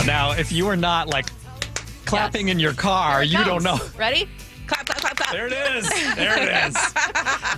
Oh, now if you are not like clapping in your car, you don't know. Ready? Clap, clap, clap, clap. There it is. There it is.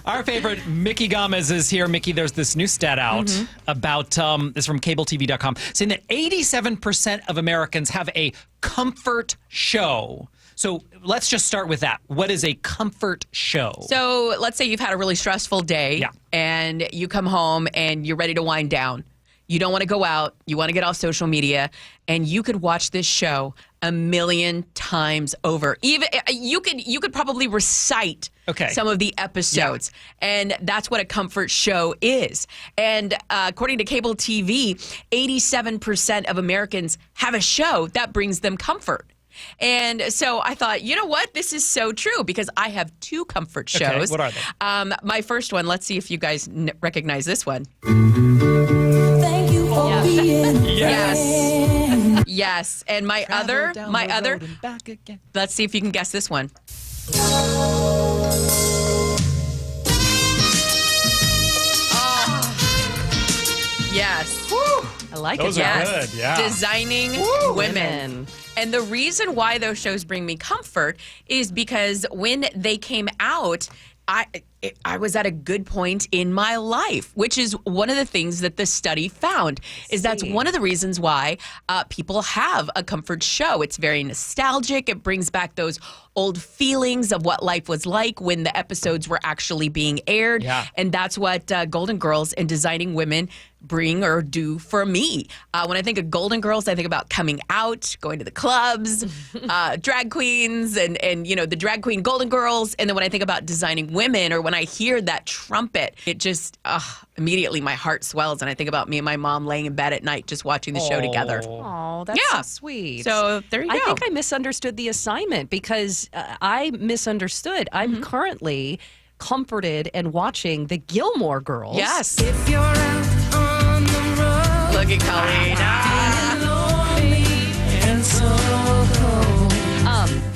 Our favorite, Micki Gamez, is here. Micki, there's this new stat out about, this from cabletv.com, saying that 87% of Americans have a comfort show. So let's just start with that. What is a comfort show? So let's say you've had a really stressful day and you come home and you're ready to wind down. You don't want to go out. You want to get off social media, and you could watch this show 1,000,000 times over. Even you could probably recite some of the episodes, and that's what a comfort show is. And according to cable TV, 87% of Americans have a show that brings them comfort. And so I thought, you know what? This is so true because I have two comfort shows. Okay, what are they? My first one, let's see if you guys recognize this one. Thank you for being Yes. And my other, let's see if you can guess this one. Yes. Woo. I like Those it. are good, yeah. Designing women. And the reason why those shows bring me comfort is because when they came out, I was at a good point in my life, which is one of the things that the study found. That's one of the reasons why people have a comfort show. It's very nostalgic. It brings back those old feelings of what life was like when the episodes were actually being aired. Yeah. And that's what Golden Girls and Designing Women bring or do for me. When I think of Golden Girls, I think about coming out, going to the clubs, drag queens, and you know, the drag queen Golden Girls. And then when I think about Designing Women, or when I hear that trumpet, it just immediately my heart swells, and I think about me and my mom laying in bed at night just watching the show together. Oh, that's so sweet. So there you go. I think I misunderstood the assignment because I misunderstood. I'm currently comforted and watching the Gilmore Girls. Yes. If you're out on the road, Look at Colleen. lonely and so cold.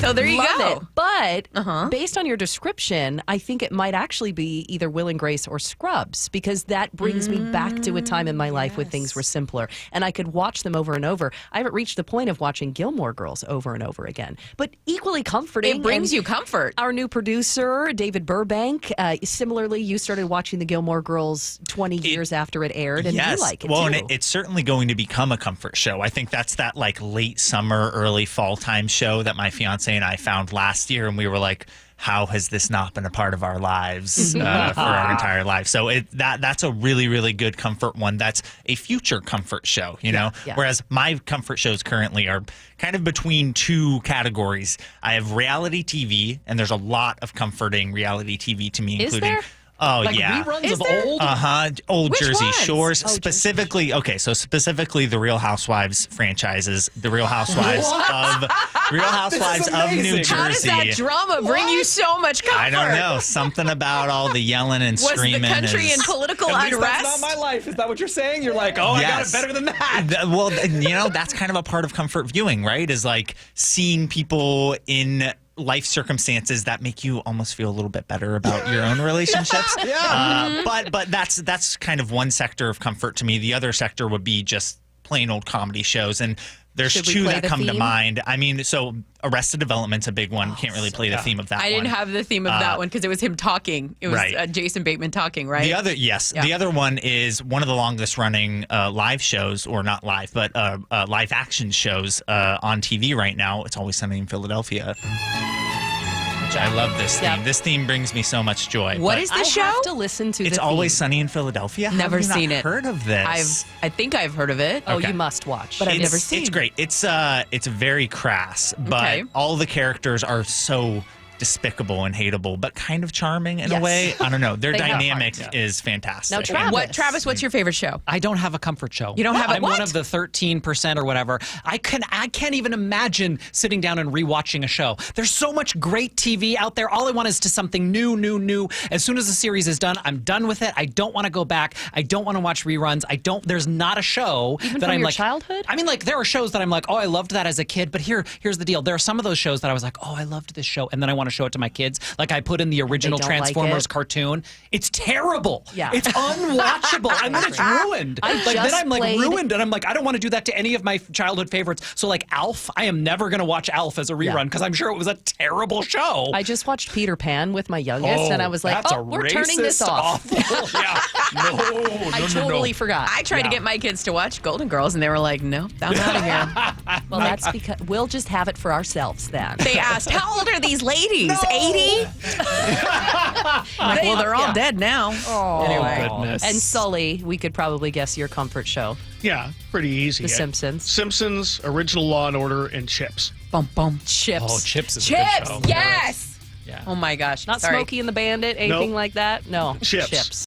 So there you Love go. it. But based on your description, I think it might actually be either Will and Grace or Scrubs, because that brings me back to a time in my life when things were simpler and I could watch them over and over. I haven't reached the point of watching Gilmore Girls over and over again, but equally comforting. It brings you comfort. Our new producer, David Burbank, similarly, you started watching the Gilmore Girls 20 years after it aired, and you like it well, too. and it's certainly going to become a comfort show. I think that's that like late summer, early fall time show that my fiance and I found last year, and we were like, how has this not been a part of our lives for our entire life? So that's a really, really good comfort one. That's a future comfort show, you know? Yeah. Whereas my comfort shows currently are kind of between two categories. I have reality TV, and there's a lot of comforting reality TV to me, Is including... there? Oh, Like yeah. reruns of old? Old Which Jersey ones? Shores. Specifically, specifically the Real Housewives franchises, the Real Housewives of New Jersey. How does that drama bring you so much comfort? I don't know. Something about all the yelling and Was screaming. the country in political At least unrest? that's not my life. Is that what you're saying? You're like, I got it better than that. Well, you know, that's kind of a part of comfort viewing, right? Is like seeing people in life circumstances that make you almost feel a little bit better about your own relationships. But that's kind of one sector of comfort to me. The other sector would be just plain old comedy shows, and there's Should we two play that the come to theme? mind. I mean, so Arrested Development's a big one. Can't really play the theme of that one. I didn't have the theme of that one because it was him talking. It was Right. Jason Bateman talking, right? The other one is one of the longest running live shows, or not live, but live action shows on TV right now. It's Always Sunny in Philadelphia. Which I love this theme. This theme brings me so much joy. What But is the I show? have to listen to It's the Always theme. Sunny in Philadelphia. Never Have you seen not it. Heard of this? I think I've heard of it. Oh, Okay. you must watch. But I've never seen. It's great. It's very crass, but Okay. all the characters are so despicable and hateable, but kind of charming in a Yes. way. I don't know. Their They have dynamic heart. is fantastic. Now, Travis. Travis, what's your favorite show? I don't have a comfort show. You don't have a I'm what? one of the 13% or whatever. I can't even imagine sitting down and rewatching a show. There's so much great TV out there. All I want is to something new. As soon as the series is done, I'm done with it. I don't want to go back. I don't want to watch reruns. There's not a show Even that from I'm your like childhood? I mean, there are shows that I'm like, oh, I loved that as a kid, but here's the deal. There are some of those shows that I was like, oh, I loved this show, and then I want want to show it to my kids. Like I put in the original don't like Transformers it. cartoon. It's terrible. Yeah. It's unwatchable. And then it's ruined. Then I'm like ruined, and I'm like, I don't want to do that to any of my childhood favorites. So like Alf, I am never going to watch Alf as a rerun because I'm sure it was a terrible show. I just watched Peter Pan with my youngest, and I was like, that's "Oh, a we're turning this racist, off." awful- yeah. No, I totally forgot. I tried to get my kids to watch Golden Girls, and they were like, "No, I'm out of here." Well, that's because we'll just have it for ourselves then. They asked, "How old are these ladies? 80?" I'm like, well, they're all dead now. Anyway, Goodness. And Sully, we could probably guess your comfort show. Yeah, pretty easy. The Simpsons. Simpsons, Original Law and Order, and Chips. bum bum. Chips. Oh, Chips is a good Chips, show. yes. Yeah. Oh my gosh, Not sorry. Smokey and the Bandit, anything Nope. like that? No. Chips. Chips.